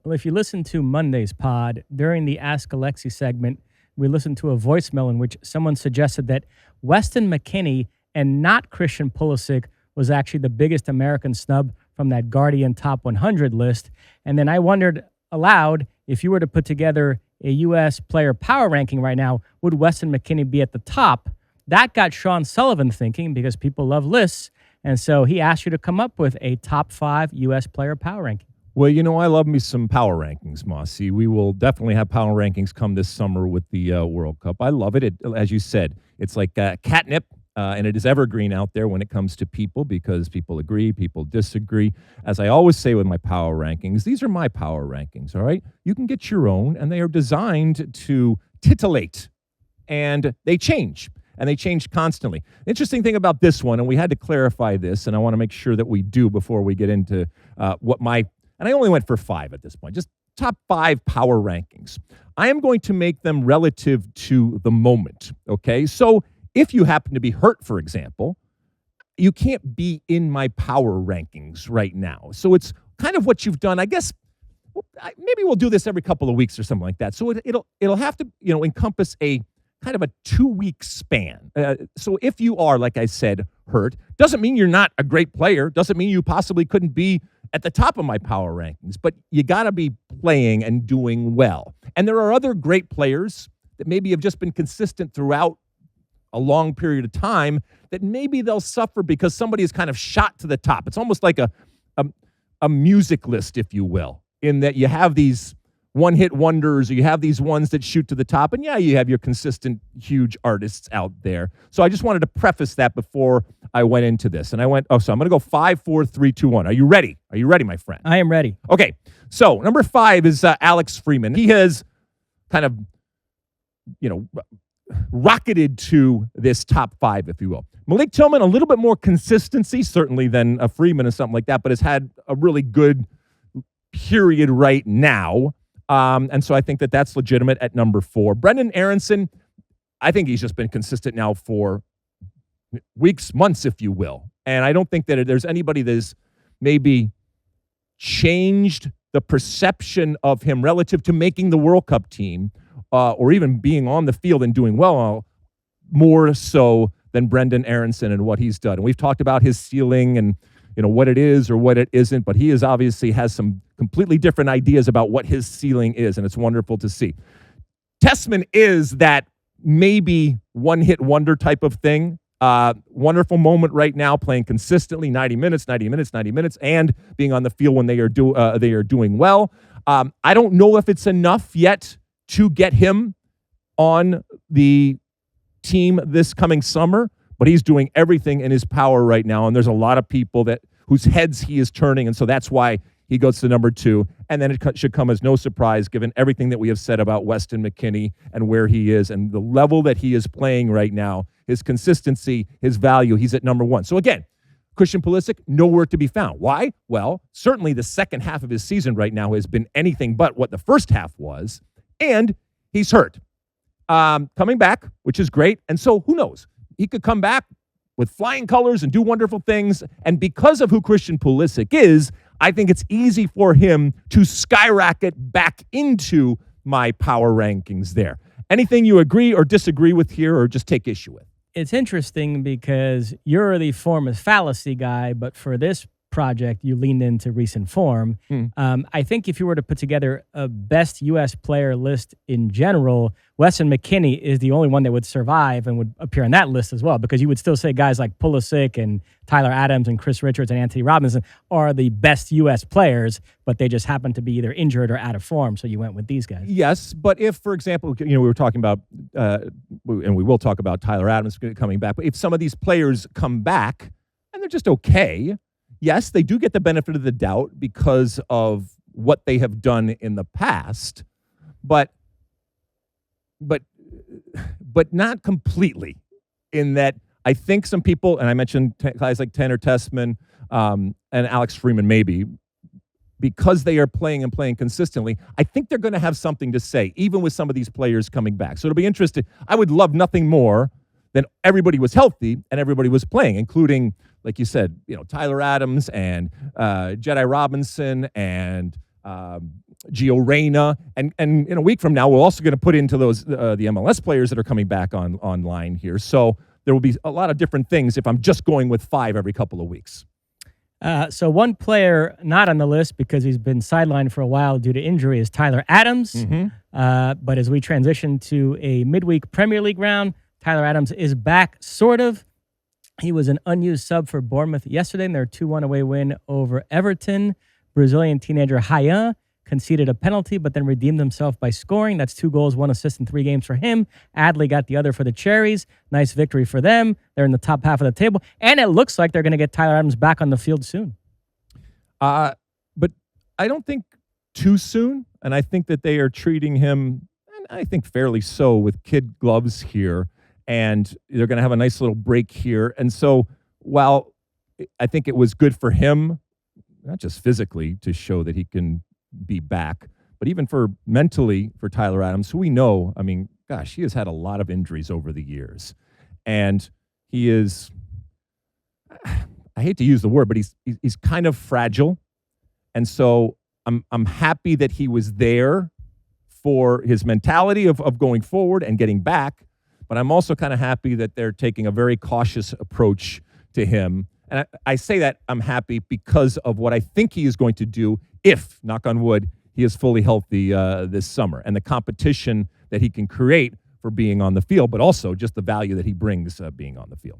Well, if you listen to Monday's pod, during the Ask Alexi segment, we listened to a voicemail in which someone suggested that Weston McKennie and not Christian Pulisic was actually the biggest American snub from that Guardian Top 100 list. And then I wondered aloud, if you were to put together a U.S. player power ranking right now, would Weston McKennie be at the top? That got Sean Sullivan thinking because people love lists. And so he asked you to come up with a top 5 U.S. player power ranking. Well, you know, I love me some power rankings, Mosse. We will definitely have power rankings come this summer with the World Cup. I love it. As you said, it's like catnip, and it is evergreen out there when it comes to people because people agree, people disagree. As I always say with my power rankings, these are my power rankings, all right? You can get your own, and they are designed to titillate, and they change. And they change constantly. Interesting thing about this one, and we had to clarify this, and I want to make sure that we do before we get into and I only went for 5 at this point, just top 5 power rankings. I am going to make them relative to the moment, okay? So if you happen to be hurt, for example, you can't be in my power rankings right now. So it's kind of what you've done. I guess maybe we'll do this every couple of weeks or something like that. So it'll have to, encompass a kind of a 2-week span. So if you are, like I said, hurt, doesn't mean you're not a great player, doesn't mean you possibly couldn't be at the top of my power rankings, but you got to be playing and doing well. And there are other great players that maybe have just been consistent throughout a long period of time that maybe they'll suffer because somebody is kind of shot to the top. It's almost like a music list, if you will, in that you have these one-hit wonders, or you have these ones that shoot to the top, and yeah, you have your consistent, huge artists out there. So I just wanted to preface that before I went into this. And I went, so I'm going to go 5, 4, 3, 2, 1. Are you ready? Are you ready, my friend? I am ready. Okay, so number 5 is Alex Freeman. He has kind of, rocketed to this top 5, if you will. Malik Tillman, a little bit more consistency, certainly, than a Freeman or something like that, but has had a really good period right now. And so I think that that's legitimate at number 4. Brendan Aronson, I think he's just been consistent now for weeks, months, if you will. And I don't think that there's anybody that has maybe changed the perception of him relative to making the World Cup team or even being on the field and doing well more so than Brendan Aronson and what he's done. And we've talked about his ceiling and what it is or what it isn't, but he is obviously has some completely different ideas about what his ceiling is, and it's wonderful to see. Tessman is that maybe one-hit wonder type of thing. Wonderful moment right now, playing consistently 90 minutes, and being on the field when they are doing well. I don't know if it's enough yet to get him on the team this coming summer, but he's doing everything in his power right now, and there's a lot of people whose heads he is turning, and so that's why he goes to number 2. And then it should come as no surprise, given everything that we have said about Weston McKennie and where he is and the level that he is playing right now, his consistency, his value, he's at number 1. So again, Christian Pulisic, nowhere to be found. Why? Well, certainly the second half of his season right now has been anything but what the first half was, and he's hurt. Coming back, which is great, and so who knows? He could come back with flying colors and do wonderful things. And because of who Christian Pulisic is, I think it's easy for him to skyrocket back into my power rankings there. Anything you agree or disagree with here or just take issue with? It's interesting because you're the form of fallacy guy, but for this project, you leaned into recent form. I think if you were to put together a best U.S. player list in general, Weston McKennie is the only one that would survive and would appear on that list as well, because you would still say guys like Pulisic and Tyler Adams and Chris Richards and Antonee Robinson are the best U.S. players, but they just happen to be either injured or out of form, so you went with these guys. Yes, but if, for example, we were talking about, and we will talk about Tyler Adams coming back, but if some of these players come back and they're just okay, yes, they do get the benefit of the doubt because of what they have done in the past, but not completely. In that, I think some people, and I mentioned guys like Tanner Tessman and Alex Freeman, maybe because they are playing and playing consistently, I think they're going to have something to say, even with some of these players coming back. So it'll be interesting. I would love nothing more than everybody was healthy and everybody was playing, including, like you said, Tyler Adams and Jedi Robinson and Gio Reyna, and in a week from now, we're also going to put into those the MLS players that are coming back online here. So there will be a lot of different things if I'm just going with 5 every couple of weeks. So one player not on the list because he's been sidelined for a while due to injury is Tyler Adams. But as we transition to a midweek Premier League round, Tyler Adams is back, sort of. He was an unused sub for Bournemouth yesterday in their 2-1 away win over Everton. Brazilian teenager Ryan conceded a penalty, but then redeemed himself by scoring. That's 2 goals, 1 assist in 3 games for him. Adley got the other for the Cherries. Nice victory for them. They're in the top half of the table. And it looks like they're going to get Tyler Adams back on the field soon. But I don't think too soon. And I think that they are treating him, and I think fairly so, with kid gloves here. And they're going to have a nice little break here. And so while I think it was good for him, not just physically to show that he can be back, but even for mentally for Tyler Adams, who we know, I mean, gosh, he has had a lot of injuries over the years. And he is, I hate to use the word, but he's kind of fragile. And so I'm happy that he was there for his mentality of going forward and getting back. But I'm also kind of happy that they're taking a very cautious approach to him. And I say that I'm happy because of what I think he is going to do if, knock on wood, he is fully healthy this summer, and the competition that he can create for being on the field, but also just the value that he brings being on the field.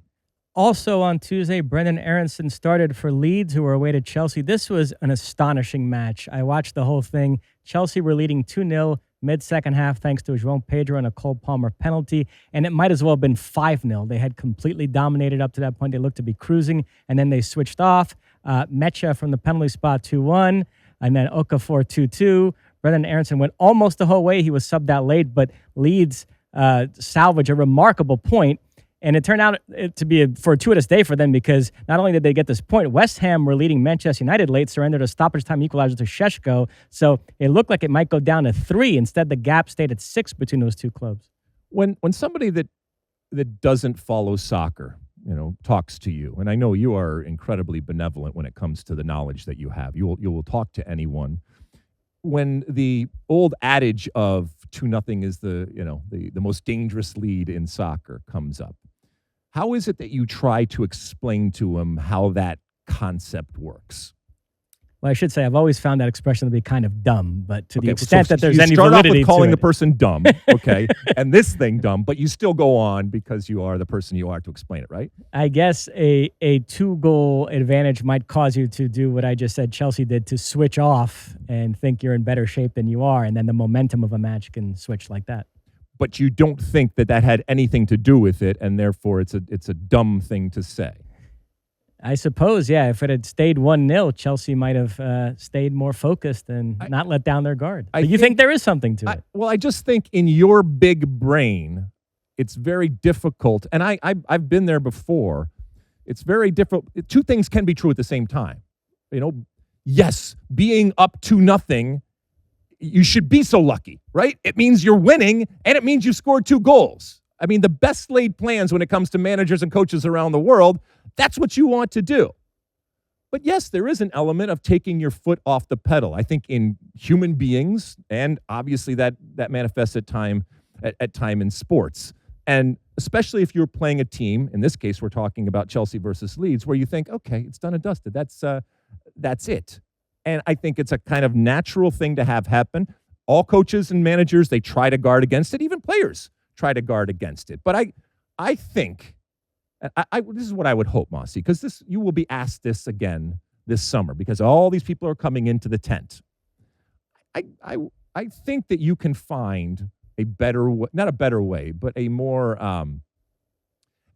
Also on Tuesday, Brendan Aronson started for Leeds, who were away to Chelsea. This was an astonishing match. I watched the whole thing. Chelsea were leading 2-0 mid-second half thanks to a João Pedro and a Cole Palmer penalty, and it might as well have been 5-0. They had completely dominated up to that point. They looked to be cruising, and then they switched off. Mecha from the penalty spot 2-1, and then Okafor 2-2. Brendan Aronson went almost the whole way. He was subbed out late, but Leeds salvaged a remarkable point. And it turned out to be a fortuitous day for them because not only did they get this point, West Ham were leading Manchester United late, surrendered a stoppage time equalizer to Šeško. So it looked like it might go down to 3. Instead, the gap stayed at 6 between those two clubs. When somebody that doesn't follow soccer, talks to you, and I know you are incredibly benevolent when it comes to the knowledge that you have. You will talk to anyone. When the old adage of 2-0 is the most dangerous lead in soccer comes up, how is it that you try to explain to him how that concept works? Well, I should say I've always found that expression to be kind of dumb, but to the extent that there's any validity to it. You start off with calling the person dumb, okay, and this thing dumb, but you still go on because you are the person you are to explain it, right? I guess a 2-goal advantage might cause you to do what I just said Chelsea did, to switch off and think you're in better shape than you are, and then the momentum of a match can switch like that. But you don't think that had anything to do with it, and therefore it's a dumb thing to say. I suppose, yeah. If it had stayed 1-0, Chelsea might have stayed more focused and not let down their guard. But you think there is something to it? Well, I just think in your big brain, it's very difficult. And I've been there before. It's very difficult. 2 things can be true at the same time. Yes, being up 2-0, you should be so lucky, right? It means you're winning, and it means you scored 2 goals. I mean, the best laid plans when it comes to managers and coaches around the world, that's what you want to do. But yes, there is an element of taking your foot off the pedal. I think in human beings, and obviously that manifests at time in sports. And especially if you're playing a team, in this case, we're talking about Chelsea versus Leeds, where you think, okay, it's done and dusted. That's it. And I think it's a kind of natural thing to have happen. All coaches and managers, they try to guard against it. Even players try to guard against it. But I think, this is what I would hope, Mosse, because you will be asked this again this summer because all these people are coming into the tent. I think that you can find a better way, not a better way, but a more,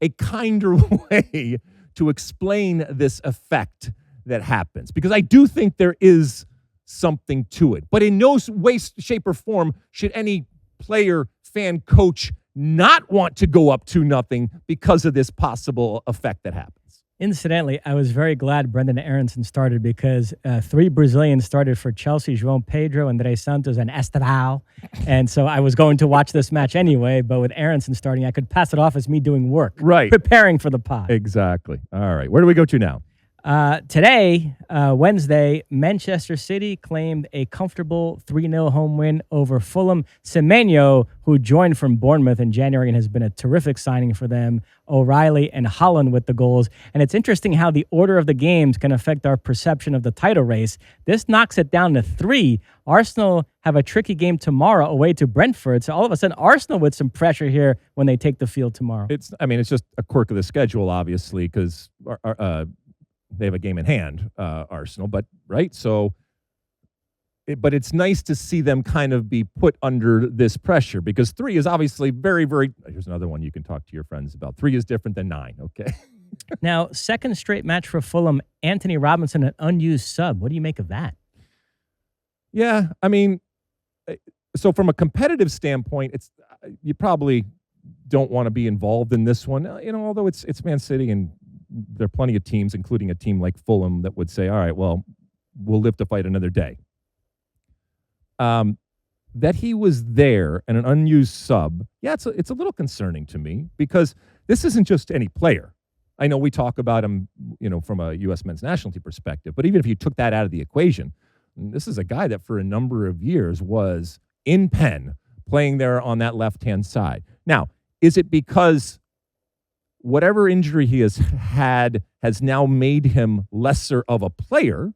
a kinder way to explain this effect that happens. Because I do think there is something to it. But in no way, shape, or form should any player, fan, coach not want to go up 2-0 because of this possible effect that happens. Incidentally, I was very glad Brendan Aronson started because 3 Brazilians started for Chelsea, João Pedro, André Santos, and Estevão. And so I was going to watch this match anyway, but with Aronson starting, I could pass it off as me doing work. Right. Preparing for the pod. Exactly. All right. Where do we go to now? Today, Wednesday, Manchester City claimed a comfortable 3-0 home win over Fulham. Semenyo, who joined from Bournemouth in January and has been a terrific signing for them, O'Reilly and Holland with the goals. And it's interesting how the order of the games can affect our perception of the title race. This knocks it down to 3. Arsenal have a tricky game tomorrow away to Brentford. So all of a sudden, Arsenal with some pressure here when they take the field tomorrow. It's just a quirk of the schedule, obviously, because they have a game in hand, Arsenal, but right. So, but it's nice to see them kind of be put under this pressure because 3 is obviously very, very. Here's another one you can talk to your friends about. 3 is different than 9. Okay. Now, second straight match for Fulham. Antonee Robinson, an unused sub. What do you make of that? Yeah, I mean, so from a competitive standpoint, it's you probably don't want to be involved in this one. Although it's Man City and there are plenty of teams, including a team like Fulham, that would say, all right, well, we'll live to fight another day. That he was there and an unused sub, yeah, it's a little concerning to me because this isn't just any player. I know we talk about him, from a U.S. men's national team perspective, but even if you took that out of the equation, this is a guy that for a number of years was in pen playing there on that left-hand side. Now, is it because whatever injury he has had has now made him lesser of a player,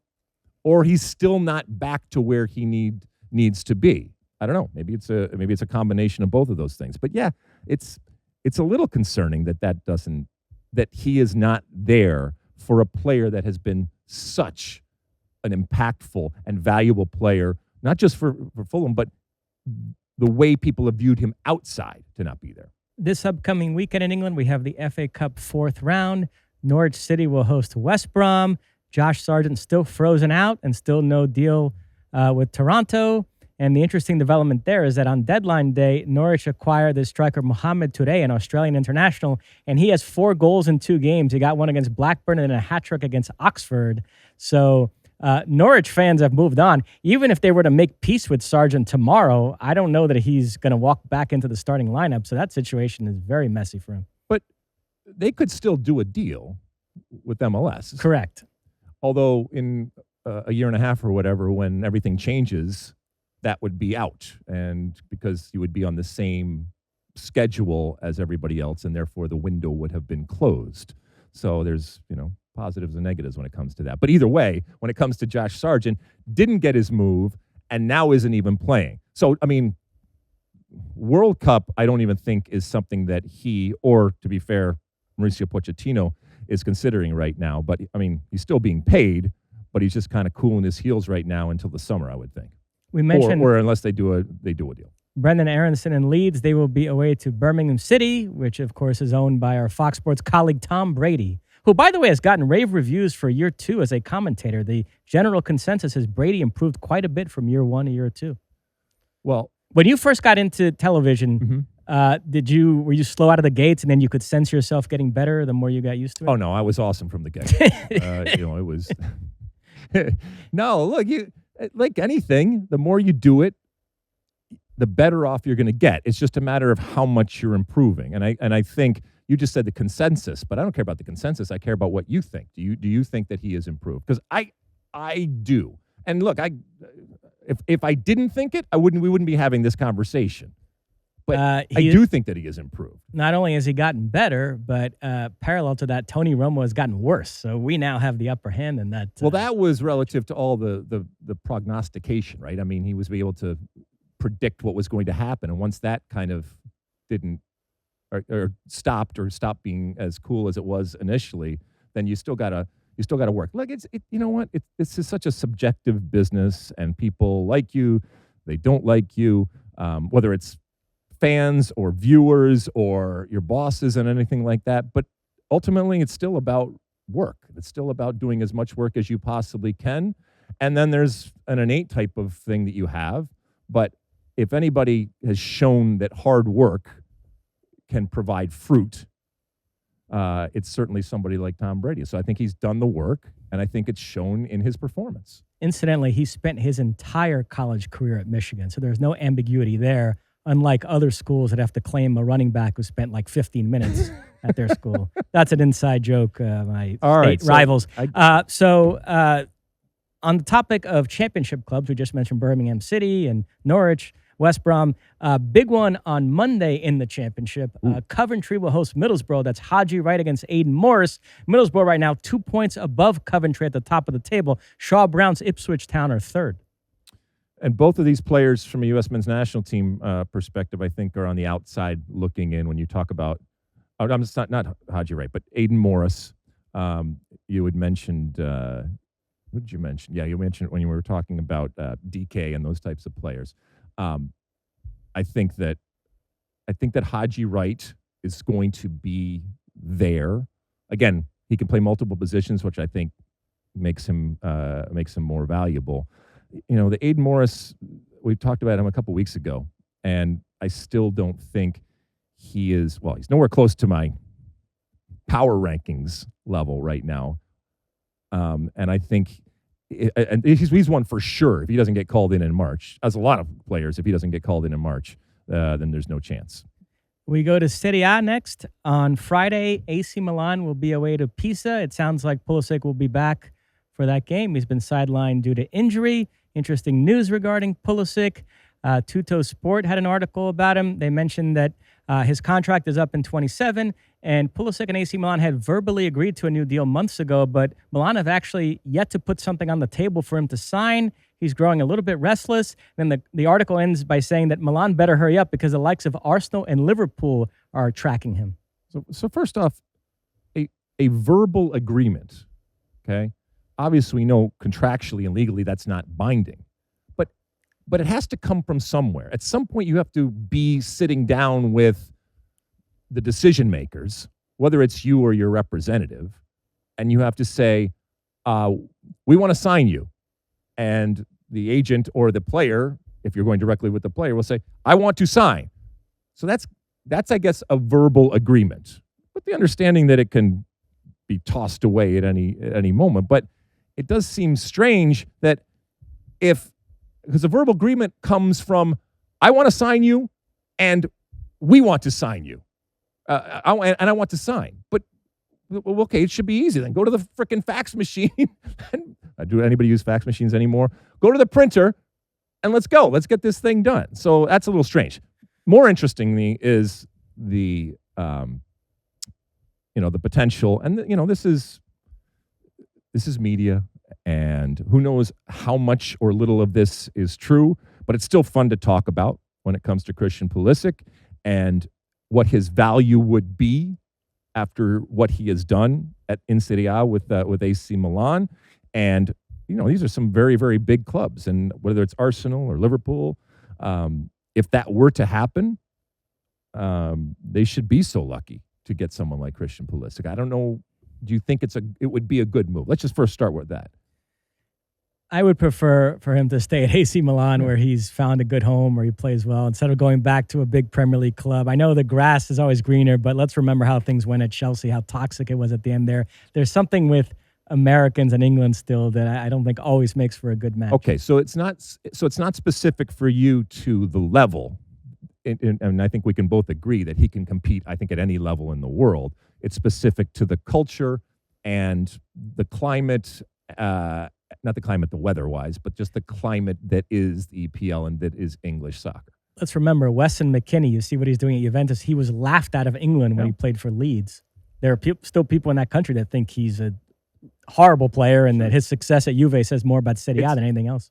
or he's still not back to where he needs to be? I don't know. Maybe it's a combination of both of those things. But yeah, it's a little concerning that he is not there for a player that has been such an impactful and valuable player, not just for Fulham, but the way people have viewed him outside to not be there. This upcoming weekend in England, we have the FA Cup 4th round. Norwich City will host West Brom. Josh Sargent still frozen out and still no deal with Toronto. And the interesting development there is that on deadline day, Norwich acquired the striker Mohamed Touré, an Australian international, and he has 4 goals in 2 games. He got one against Blackburn and then a hat-trick against Oxford. So Norwich fans have moved on. Even if they were to make peace with Sargent tomorrow, I don't know that he's going to walk back into the starting lineup. So that situation is very messy for him. But they could still do a deal with MLS. Correct. Although in a year and a half or whatever, when everything changes, that would be out. And because you would be on the same schedule as everybody else, and therefore the window would have been closed. So there's, positives and negatives when it comes to that. But either way, when it comes to Josh Sargent, didn't get his move and now isn't even playing. So, I mean, World Cup, I don't even think is something that he, or to be fair, Mauricio Pochettino is considering right now. But, I mean, he's still being paid, but he's just kind of cooling his heels right now until the summer, I would think. We mentioned, or unless they do a deal. Brendan Aronson and Leeds, they will be away to Birmingham City, which, of course, is owned by our Fox Sports colleague Tom Brady, who, by the way, has gotten rave reviews for year 2 as a commentator. The general consensus is Brady improved quite a bit from year 1 to year 2. Well, when you first got into television, were you slow out of the gates and then you could sense yourself getting better the more you got used to it? Oh, no, I was awesome from the get. It was. No, look, like anything, the more you do it, the better off you're going to get. It's just a matter of how much you're improving. And I think you just said the consensus, but I don't care about the consensus. I care about what you think. Do you think that he has improved? Because I do. And look, if I didn't think it, we wouldn't be having this conversation. But I do think that he has improved. Not only has he gotten better, but parallel to that, Tony Romo has gotten worse. So we now have the upper hand in that. Well, that was relative to all the prognostication, right? I mean, he was able to predict what was going to happen. And once that kind of didn't or stopped being as cool as it was initially, then you still gotta work. Look, you know what? This is such a subjective business, and people like you, they don't like you, whether it's fans or viewers or your bosses and anything like that. But ultimately, it's still about work. It's still about doing as much work as you possibly can. And then there's an innate type of thing that you have. But if anybody has shown that hard work can provide fruit, it's certainly somebody like Tom Brady. So I think he's done the work, and I think it's shown in his performance. Incidentally, he spent his entire college career at Michigan, so there's no ambiguity there. unlike other schools that have to claim a running back who spent like 15 minutes at their school. That's an inside joke, my state rivals. On the topic of championship clubs, we just mentioned Birmingham City and Norwich, West Brom. Big one on Monday in the championship. Coventry will host Middlesbrough. That's Haji Wright against Aidan Morris. Middlesbrough right now 2 points above Coventry at the top of the table. Shaw Brown's Ipswich Town are third. And both of these players from a U.S. men's national team perspective, I think, are on the outside looking in when you talk about, I'm just not Haji Wright, but Aidan Morris. You had mentioned, who did you mention? Yeah, you mentioned when you were talking about DK and those types of players. I think that Haji Wright is going to be there. Again, he can play multiple positions, which I think makes him more valuable. You know, the Aidan Morris, we talked about him a couple weeks ago, and I still don't think he is, well, he's nowhere close to my power rankings level right now. And I think and he's one for sure if he doesn't get called in March. As a lot of players, if he doesn't get called in March, then there's no chance. We go to Serie A next. On Friday, AC Milan will be away to Pisa. It sounds like Pulisic will be back for that game. He's been sidelined due to injury. Interesting news regarding Pulisic. Tutto Sport had an article about him. They mentioned that his contract is up in 27, and Pulisic and AC Milan had verbally agreed to a new deal months ago, but Milan have actually yet to put something on the table for him to sign. He's growing a little bit restless. Then the article ends by saying that Milan better hurry up because the likes of Arsenal and Liverpool are tracking him. So first off, a verbal agreement, okay? Obviously, we know contractually and legally that's not binding. But it has to come from somewhere. At some point, you have to be sitting down with the decision makers, whether it's you or your representative, and you have to say, we want to sign you. And the agent or the player, if you're going directly with the player, will say, I want to sign. So that's I guess, a verbal agreement, with the understanding that it can be tossed away at any moment. But it does seem strange that because a verbal agreement comes from, I want to sign you, and we want to sign you. I want to sign. But, okay, it should be easy then. Go to the frickin' fax machine. Do anybody use fax machines anymore? Go to the printer, and let's go. Let's get this thing done. So that's a little strange. More interestingly is the potential, and this is media. And who knows how much or little of this is true, but it's still fun to talk about when it comes to Christian Pulisic and what his value would be after what he has done in Serie A with AC Milan. And, these are some very, very big clubs. And whether it's Arsenal or Liverpool, if that were to happen, they should be so lucky to get someone like Christian Pulisic. I don't know. Do you think it would be a good move? Let's just first start with that. I would prefer for him to stay at AC Milan where he's found a good home, where he plays well, instead of going back to a big Premier League club. I know the grass is always greener, but let's remember how things went at Chelsea, how toxic it was at the end there. There's something with Americans and England still that I don't think always makes for a good match. Okay, so it's not specific for you to the level, and I think we can both agree that he can compete, I think, at any level in the world. It's specific to the culture and the climate, not the climate, the weather-wise, but just the climate that is the EPL and that is English soccer. Let's remember, Weston McKennie, you see what he's doing at Juventus. He was laughed out of England when he played for Leeds. There are still people in that country that think he's a horrible player and that his success at Juve says more about Serie A than anything else.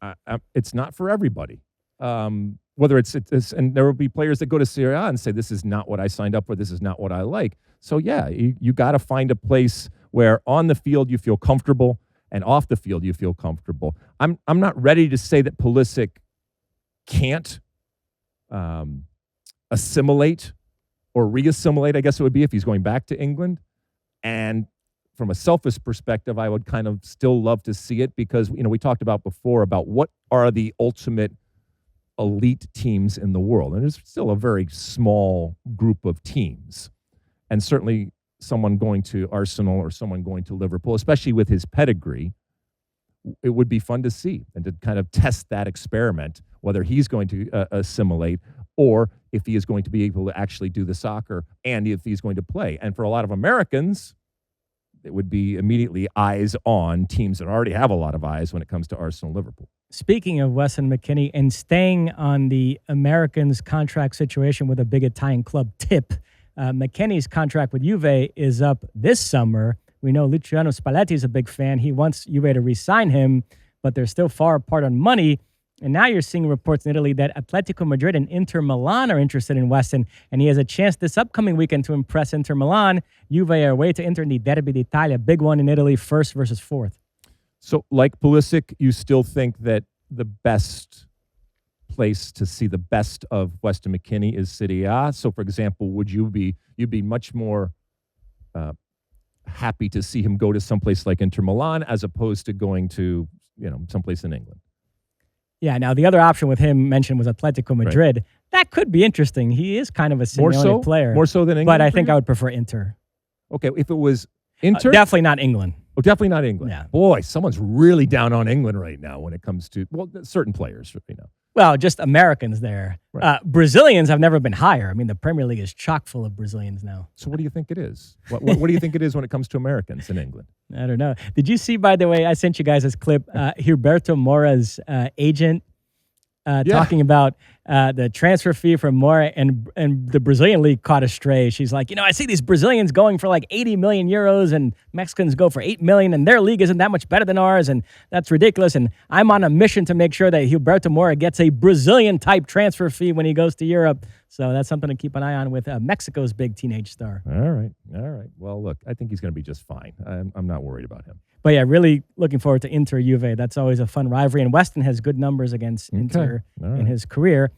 It's not for everybody. Whether it's and there will be players that go to Serie A and say, this is not what I signed up for, this is not what I like. So, yeah, you got to find a place where on the field you feel comfortable and off the field you feel comfortable. I'm not ready to say that Pulisic can't assimilate or re-assimilate, I guess it would be, if he's going back to England. And from a selfish perspective, I would kind of still love to see it because, we talked about before about what are the ultimate elite teams in the world. And there's still a very small group of teams. And certainly someone going to Arsenal or someone going to Liverpool, especially with his pedigree, it would be fun to see and to kind of test that experiment, whether he's going to assimilate or if he is going to be able to actually do the soccer and if he's going to play. And for a lot of Americans, it would be immediately eyes on teams that already have a lot of eyes when it comes to Arsenal and Liverpool. Speaking of Weston McKennie and staying on the Americans' contract situation with a big Italian club tip, McKennie's contract with Juve is up this summer. We know Luciano Spalletti is a big fan. He wants Juve to re-sign him, but they're still far apart on money. And now you're seeing reports in Italy that Atletico Madrid and Inter Milan are interested in Weston, and he has a chance this upcoming weekend to impress Inter Milan. Juve are away to Inter in the Derby d'Italia, big one in Italy, first versus fourth. So, like Pulisic, you still think that the best place to see the best of Weston McKennie is Serie A? So, for example, you'd be much more happy to see him go to someplace like Inter Milan as opposed to going to someplace in England? Yeah, now the other option with him mentioned was Atletico Madrid. Right. That could be interesting. He is kind of a Simeone player. More so than England? But I think I would prefer Inter. Okay, if it was Inter? Definitely not England. Oh, definitely not England. Yeah. Boy, someone's really down on England right now when it comes to, certain players, Well, just Americans there. Right. Brazilians have never been higher. I mean, the Premier League is chock full of Brazilians now. So what do you think it is? What do you think it is when it comes to Americans in England? I don't know. Did you see, by the way, I sent you guys this clip, Gilberto Mora's agent talking about the transfer fee from Mora, and the Brazilian league caught a stray. She's like, I see these Brazilians going for like 80 million euros and Mexicans go for 8 million, and their league isn't that much better than ours, and that's ridiculous. And I'm on a mission to make sure that Gilberto Mora gets a Brazilian-type transfer fee when he goes to Europe. So that's something to keep an eye on with Mexico's big teenage star. All right. Well, look, I think he's going to be just fine. I'm not worried about him. But yeah, really looking forward to Inter Juve. That's always a fun rivalry. And Weston has good numbers against Inter in his career.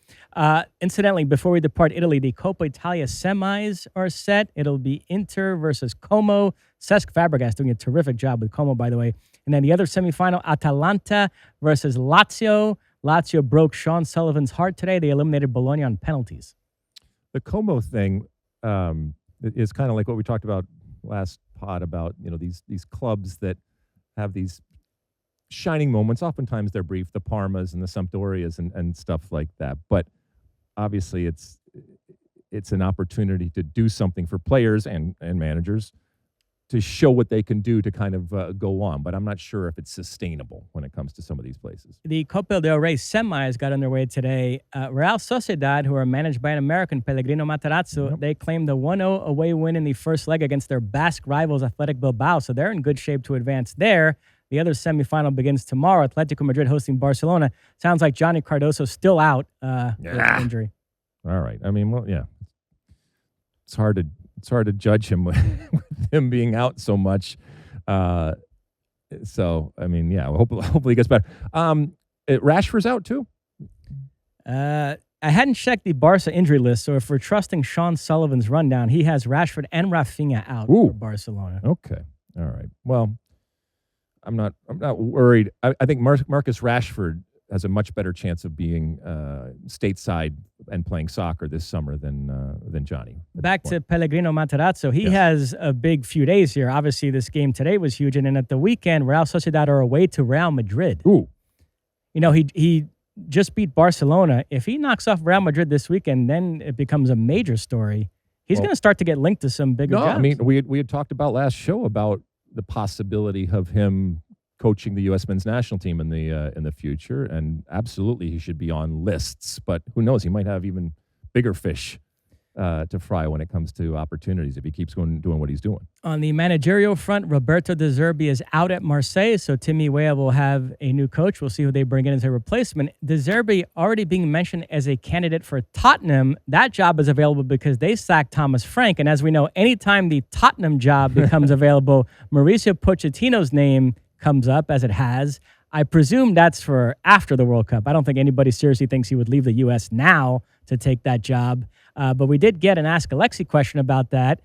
Incidentally, before we depart Italy, the Coppa Italia semis are set. It'll be Inter versus Como. Cesc Fabregas doing a terrific job with Como, by the way. And then the other semifinal, Atalanta versus Lazio. Lazio broke Sean Sullivan's heart today. They eliminated Bologna on penalties. The Como thing is kind of like what we talked about last pod about, these clubs that have these shining moments. Oftentimes they're brief, the Parmas and the Sampdorias and stuff like that. But obviously it's an opportunity to do something for players and managers to show what they can do to kind of go on. But I'm not sure if it's sustainable when it comes to some of these places. The Copa del Rey semis got underway today. Real Sociedad, who are managed by an American, Pellegrino Matarazzo, they claimed a 1-0 away win in the first leg against their Basque rivals, Athletic Bilbao. So they're in good shape to advance there. The other semifinal begins tomorrow. Atletico Madrid hosting Barcelona. Sounds like Johnny Cardoso's still out with injury. All right. I mean, well, yeah. It's hard to judge him with him being out so much. So, I mean, yeah, hopefully he gets better. Rashford's out too? I hadn't checked the Barca injury list, so if we're trusting Sean Sullivan's rundown, he has Rashford and Rafinha out for Barcelona. Okay. All right. Well, I'm not worried. I think Marcus Rashford has a much better chance of being stateside and playing soccer this summer than Johnny. Back to Pellegrino Matarazzo. He has a big few days here. Obviously, this game today was huge. And then at the weekend, Real Sociedad are away to Real Madrid. Ooh. He just beat Barcelona. If he knocks off Real Madrid this weekend, then it becomes a major story. He's going to start to get linked to some bigger jobs. I mean, we had talked about last show about the possibility of him coaching the U.S. men's national team in the future, and absolutely he should be on lists. But who knows? He might have even bigger fish to fry when it comes to opportunities if he keeps doing what he's doing. On the managerial front, Roberto De Zerbi is out at Marseille, so Timmy Weah will have a new coach. We'll see who they bring in as a replacement. De Zerbi already being mentioned as a candidate for Tottenham. That job is available because they sacked Thomas Frank, and as we know, anytime the Tottenham job becomes available, Mauricio Pochettino's name comes up, as it has. I presume that's for after the World Cup. I don't think anybody seriously thinks he would leave the U.S. now to take that job. But we did get an Ask Alexi question about that.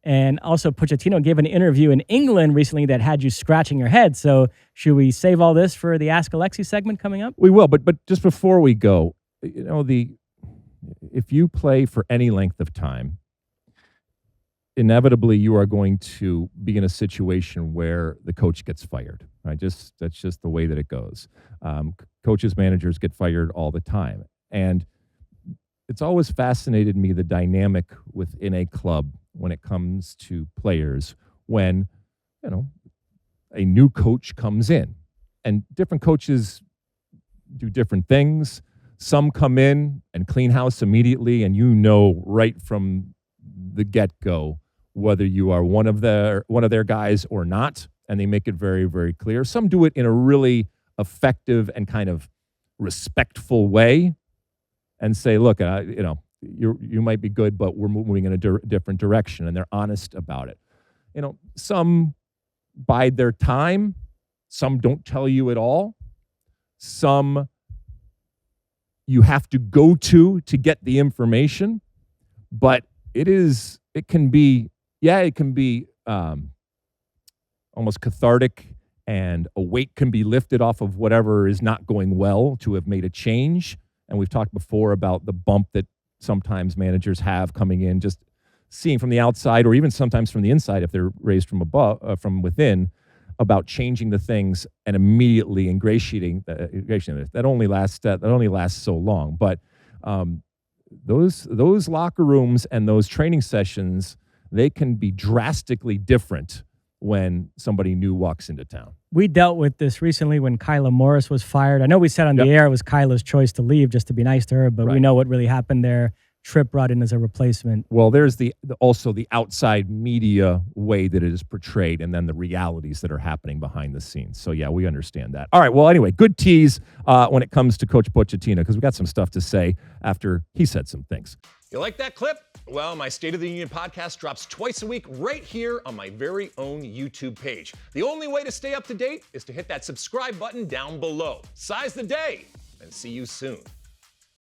And also, Pochettino gave an interview in England recently that had you scratching your head. So should we save all this for the Ask Alexi segment coming up? We will, but just before we go, if you play for any length of time, inevitably you are going to be in a situation where the coach gets fired. Right? That's just the way that it goes. Coaches, managers get fired all the time. And it's always fascinated me, the dynamic within a club when it comes to players, when, a new coach comes in, and different coaches do different things. Some come in and clean house immediately, and right from the get-go whether you are one of their guys or not, and they make it very, very clear. Some do it in a really effective and kind of respectful way, and say, "Look, you might be good, but we're moving in a different direction," and they're honest about it. Some bide their time. Some don't tell you at all. Some you have to go to get the information, but it can be almost cathartic, and a weight can be lifted off of whatever is not going well to have made a change. And we've talked before about the bump that sometimes managers have coming in, just seeing from the outside, or even sometimes from the inside if they're raised from above, from within, about changing the things and immediately ingratiating that only lasts so long. But those locker rooms and those training sessions, they can be drastically different when somebody new walks into town. We dealt with this recently when Kyla Morris was fired. I know we said on the air it was Kyla's choice to leave, just to be nice to her, but we know what really happened there. Tripp brought in as a replacement. Well, there's also the outside media way that it is portrayed, and then the realities that are happening behind the scenes. So, yeah, we understand that. All right, well, anyway, good tease when it comes to Coach Pochettino, because we got some stuff to say after he said some things. You like that clip? Well, my State of the Union podcast drops twice a week right here on my very own YouTube page. The only way to stay up to date is to hit that subscribe button down below. Size the day, and see you soon.